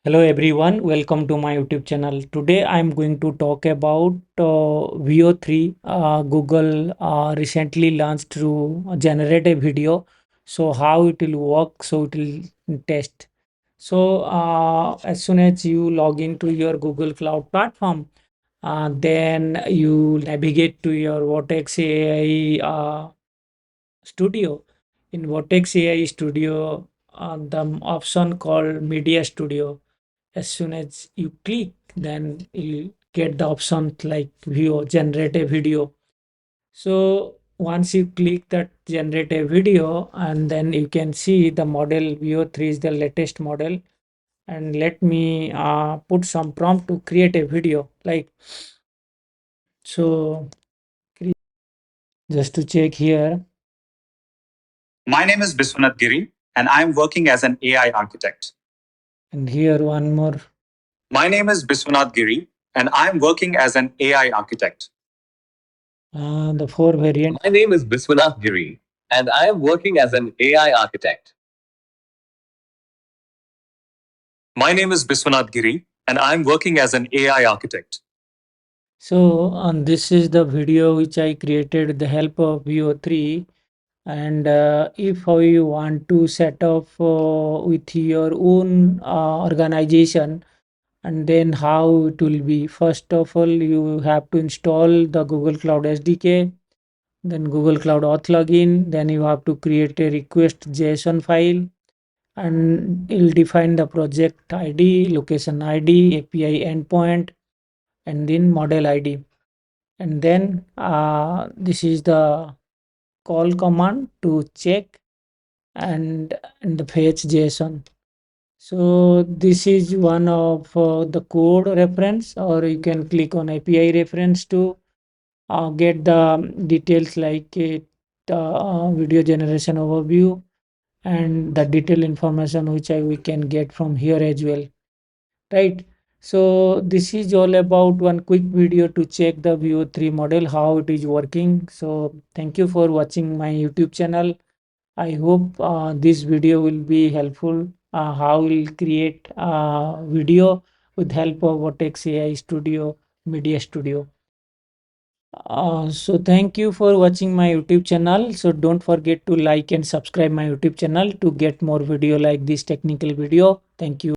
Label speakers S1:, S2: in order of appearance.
S1: Hello everyone, welcome to my YouTube channel. Today I'm going to talk about VO3. Google recently launched through a generative video. So how it will work, so it will test. So as soon as you log into your Google Cloud platform, then you navigate to your Vortex AI studio. In Vortex AI studio, the option called Media Studio, as soon as you click, then you get the option like view generative video. So once you click that generative video, and then you can see the model Veo 3 is the latest model. And let me put some prompt to create a video, like, so just to check here. My name is Biswanath Giri, and I'm working as an AI architect. And here one more. My name is Biswanath Giri, and I'm working as an AI architect. The four variant.
S2: My name is Biswanath Giri, and I am working as an AI architect.
S3: My name is Biswanath Giri, and I'm working as an AI architect.
S1: So, this is the video which I created with the help of VO3. And if how you want to set up with your own organization, and then how it will be. First of all, you have to install the Google Cloud SDK, then Google Cloud Auth login, then you have to create a request JSON file, and you'll define the project ID, location ID, API endpoint, and then model ID. And then this is the call command to check and the fetch JSON. So this is one of the code reference, or you can click on API reference to get the details like it, video generation overview, and the detailed information which we can get from here as well, right? So this is all about one quick video to check the Veo 3 model, how it is working. So thank you for watching my YouTube channel. I hope this video will be helpful. How we'll create video with help of Vortex AI Studio, Media Studio. So thank you for watching my YouTube channel. So don't forget to like and subscribe my YouTube channel to get more video like this technical video. Thank you.